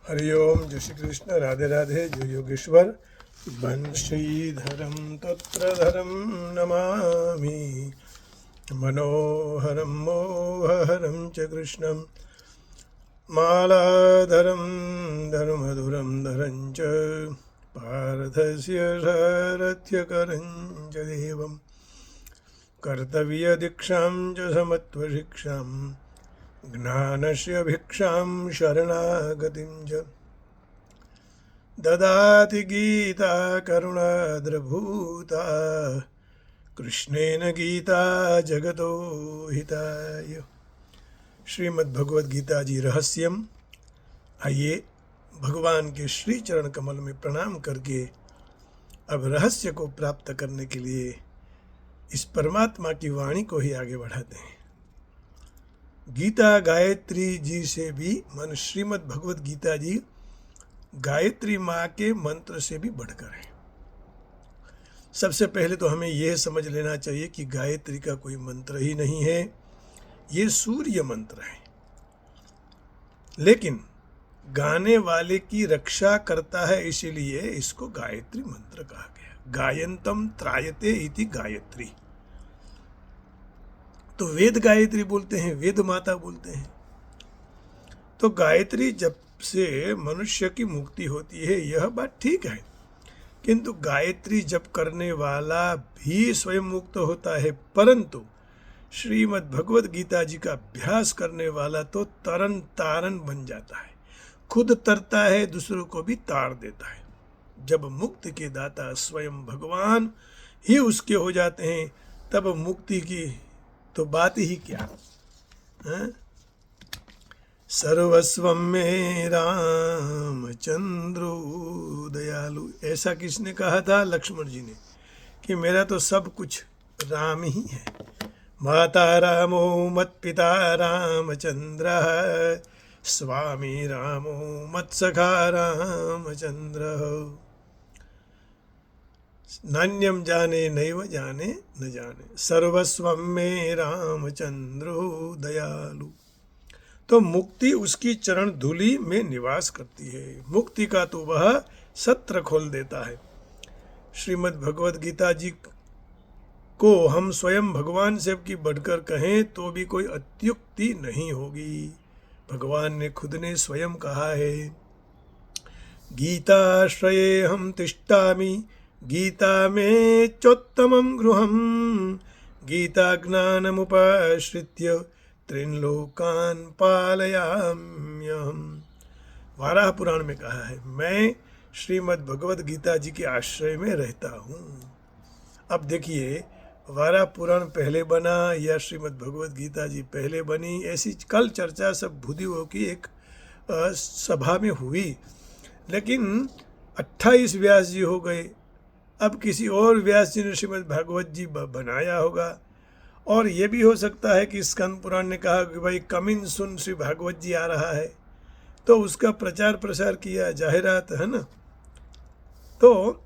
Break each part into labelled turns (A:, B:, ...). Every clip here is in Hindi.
A: हरिओम, जय श्री कृष्ण, राधे राधे, जय योगेश्वर। बंशीधरम तत्रधरम नमामि, मनोहरम मोहहरम च कृष्णं, मालाधरम धर्मधुरम धरं च पार्थस्य सारथ्यकरं च देवं, कर्तव्यदीक्षां च समत्वशिक्षां, ज्ञानस्य भिक्षां शरणागतिं च ददाति गीता करुणाद्रभूता, कृष्णेन गीता जगतो हिताय। श्रीमद् भगवद गीता जी रहस्यम। आइए भगवान के श्री चरण कमल में प्रणाम करके अब रहस्य को प्राप्त करने के लिए इस परमात्मा की वाणी को ही आगे बढ़ाते हैं। गीता गायत्री जी से भी मन श्रीमद् भगवद गीता जी गायत्री माँ के मंत्र से भी बढ़कर है। सबसे पहले तो हमें यह समझ लेना चाहिए कि गायत्री का कोई मंत्र ही नहीं है, ये सूर्य मंत्र है, लेकिन गाने वाले की रक्षा करता है, इसीलिए इसको गायत्री मंत्र कहा गया। गायंतम त्रायते इति गायत्री। तो वेद गायत्री बोलते हैं, वेद माता बोलते हैं। तो गायत्री जब से मनुष्य की मुक्ति होती है, यह बात ठीक है, किंतु गायत्री जप करने वाला भी स्वयं मुक्त होता है, परंतु श्रीमद् भगवद गीता जी का अभ्यास करने वाला तो तरन तारन बन जाता है, खुद तरता है, दूसरों को भी तार देता है। जब मुक्ति के दाता स्वयं भगवान ही उसके हो जाते हैं, तब मुक्ति की तो बात ही क्या है? सर्वस्वम में रामचंद्रो दयालु, ऐसा किसने कहा था? लक्ष्मण जी ने, कि मेरा तो सब कुछ राम ही है। माता रामो मत पिता रामचंद्र, स्वामी रामो मत सखा रामचंद्र, नान्यम जाने नैव जाने न जाने, सर्वस्वम में रामचंद्रो दयालु। तो मुक्ति उसकी चरण धूलि में निवास करती है। मुक्ति का तो वह सत्र खोल देता है। श्रीमद् भगवद गीता जी को हम स्वयं भगवान से की बढ़कर कहें तो भी कोई अत्युक्ति नहीं होगी। भगवान ने खुद ने स्वयं कहा है, गीताश्रये हम तिष्ठामि, गीता में चोत्तमं गृहम्, गीता ज्ञानमुपाश्रित्य त्रिलोकान् पालयाम्यहम्। वाराह पुराण में कहा है, मैं श्रीमद् भगवद गीता जी के आश्रय में रहता हूँ। अब देखिए, वाराह पुराण पहले बना या श्रीमद् भगवद गीता जी पहले बनी, ऐसी कल चर्चा सब भूदेवों की एक सभा में हुई, लेकिन 28 व्यास जी हो गए। अब किसी और व्यास जी ने श्रीमद् भागवत जी बनाया होगा, और ये भी हो सकता है कि स्कंद पुराण ने कहा कि भाई कमिन सुन, श्री भागवत जी आ रहा है, तो उसका प्रचार प्रसार किया, जाहिरात है ना। तो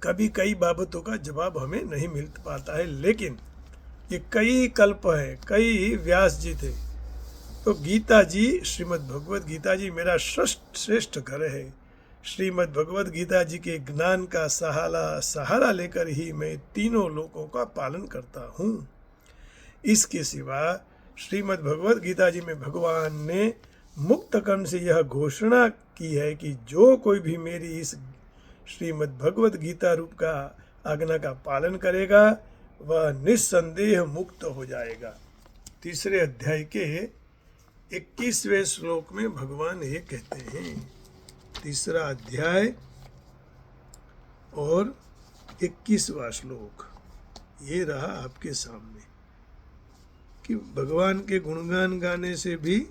A: कभी कई बाबतों का जवाब हमें नहीं मिल पाता है, लेकिन ये कई कल्प है, कई व्यास जी थे। तो गीता जी, श्रीमद् भगवद गीता जी मेरा श्रेष्ठ घर है। श्रीमद् भगवद गीता जी के ज्ञान का सहारा लेकर ही मैं तीनों लोकों का पालन करता हूँ। इसके सिवा श्रीमद् भगवद गीता जी में भगवान ने मुक्त कर्ण से यह घोषणा की है कि जो कोई भी मेरी इस श्रीमद् भगवद गीता रूप का आज्ञा का पालन करेगा, वह निस्संदेह मुक्त हो जाएगा। तीसरे अध्याय के 21वें श्लोक में भगवान ये कहते हैं, तीसरा अध्याय और 21वां श्लोक ये रहा आपके सामने, कि भगवान के गुणगान गाने से भी,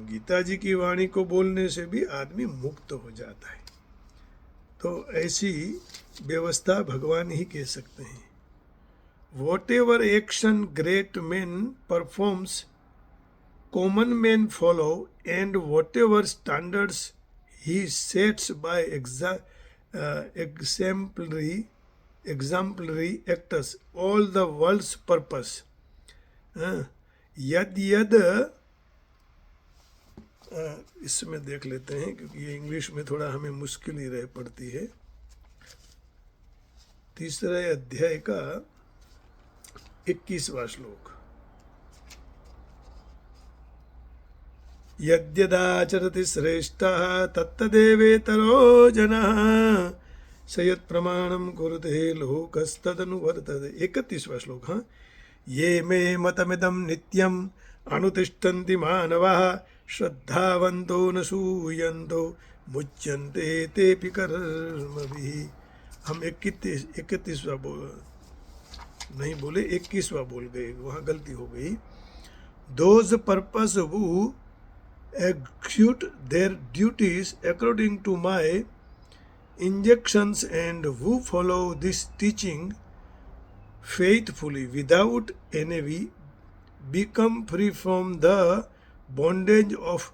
A: गीता जी की वाणी को बोलने से भी आदमी मुक्त हो जाता है। तो ऐसी व्यवस्था भगवान ही कह सकते हैं। What ever action great man performs, common man follow, and what ever standards he sets by exemplary actors, all the world's purpose. यद यद इसमें देख लेते हैं, क्योंकि ये इंग्लिश में थोड़ा हमें मुश्किल ही रह पड़ती है। 3 अध्याय का 21वां श्लोक। यद्यदाचरति श्रेष्ठः तत्तदेवेतरो जनः स यत्प्रमाणं कुरुते लोकस्तदनुवर्तते। 31वां श्लोक। हाँ, ये मे मतमिदं नित्यम् अनुतिष्ठन्ति मानवाः श्रद्धावन्तो न सूयन्तो मुच्यन्ते तेऽपि कर्मभिः। हम 31वां नहीं बोले, 21वां बोल गए, वहाँ गलती हो गई। Those purpose who execute their duties according to my injunctions and who follow this teaching faithfully without envy become free from the bondage of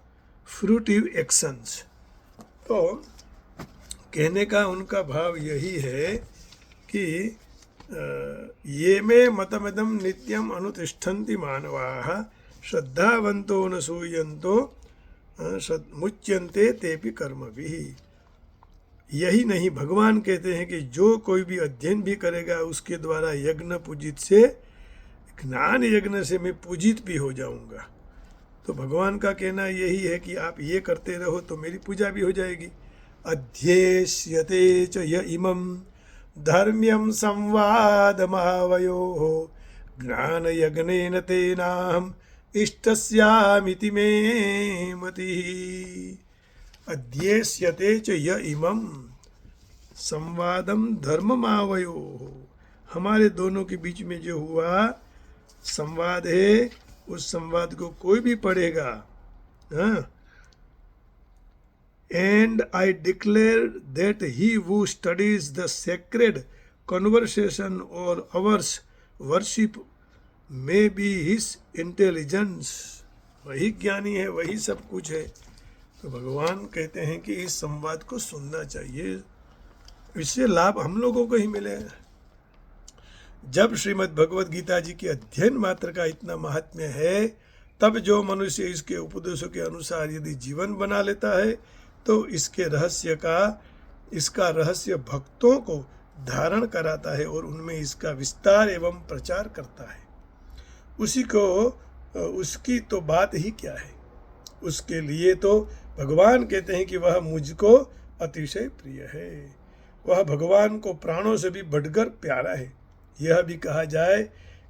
A: fruitive actions। तो कहने का उनका भाव यही है कि ये में मतमिदं नित्यम अनुतिष्ठन्ति मानवाः श्रद्धावन्तो न सूयन्तो मुच्यन्ते तेऽपि कर्मभिः। यही नहीं, भगवान कहते हैं कि जो कोई भी अध्ययन भी करेगा उसके द्वारा यज्ञ पूजित से, ज्ञान यज्ञ से मैं पूजित भी हो जाऊंगा। तो भगवान का कहना यही है कि आप ये करते रहो तो मेरी पूजा भी हो जाएगी। अध्येष्यते च य इमं धर्म्यं संवादमावयोः ज्ञानयज्ञेन तेनाहम् इष्टस्यामिति मे मतिः। अध्येष्यते च य इमं संवादम धर्ममावयोः। हमारे दोनों के बीच में जो हुआ संवाद है, उस संवाद को कोई भी पढ़ेगा। And I declare that he who studies the sacred conversation or ours worship may be his intelligence। वही ज्ञानी है, वही सब कुछ है। तो भगवान कहते हैं कि इस संवाद को सुनना चाहिए, इससे लाभ हम लोगों को ही मिलेगा। जब श्रीमद् भगवद गीता जी के अध्ययन मात्र का इतना महात्म्य है, तब जो मनुष्य इसके उपदेशों के अनुसार यदि जीवन बना लेता है तो इसका रहस्य भक्तों को धारण कराता है और उनमें इसका विस्तार एवं प्रचार करता है। उसकी तो बात ही क्या है। उसके लिए तो भगवान कहते हैं कि वह मुझको अतिशय प्रिय है, वह भगवान को प्राणों से भी बढ़कर प्यारा है। यह भी कहा जाए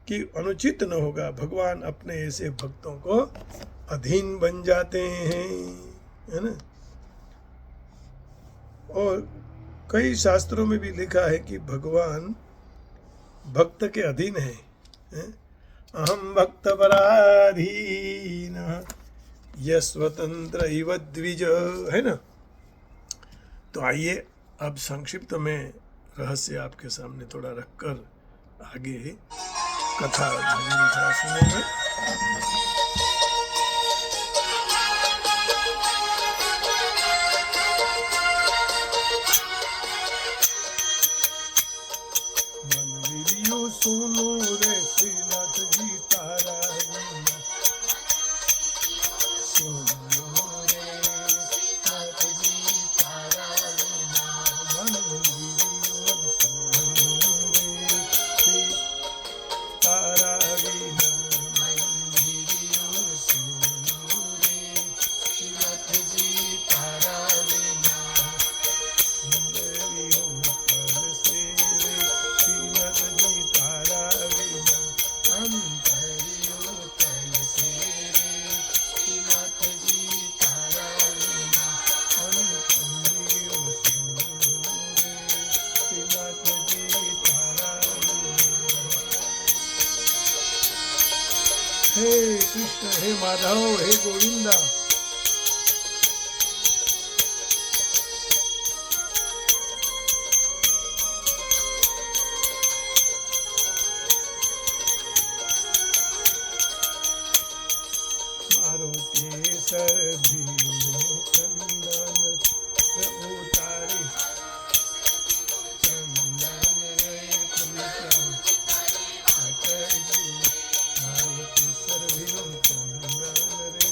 A: कि अनुचित न होगा, भगवान अपने ऐसे भक्तों को अधीन बन जाते हैं, है ना। और कई शास्त्रों में भी लिखा है कि भगवान भक्त के अधीन है। अहम भक्त पराधीन यस्वतंत्र इव द्विज, है ना। तो आइए अब संक्षिप्त में रहस्य आपके सामने थोड़ा रखकर आगे कथा सुनेंगे। सुनो रे श्रीनाथ जी तारा, सुनो रे श्रीनाथ जी तारा, मंदिरियों सुनो रे श्री तारा विना, मंदिरियों सुनो रे श्रीनाथ जी तारा विना, मंदिरियों पर से रे श्रीनाथ जी तारा विना, अंतरियों तल से रे श्रीनाथ जी तारा विना, अंतरियों सुनो रे श्रीनाथ जी तारा विना। हे कृष्ण, हे माधव, हे गोविंदा, मारो केसर भीमो चंदन प्रभु तारे, चंदन रे कलिका अटजू, मारो केसर भीमो चंदन रे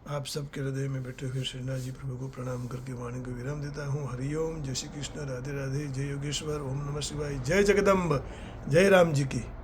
A: आप सबके हृदय में बैठे हुए श्रीनाथ जी प्रभु को प्रणाम करके वाणी को विराम देता हूँ। हरिओम, जय श्री कृष्ण, राधे राधे, जय योगेश्वर, ओम नमः शिवाय, जय जगदम्ब, जय राम जी की।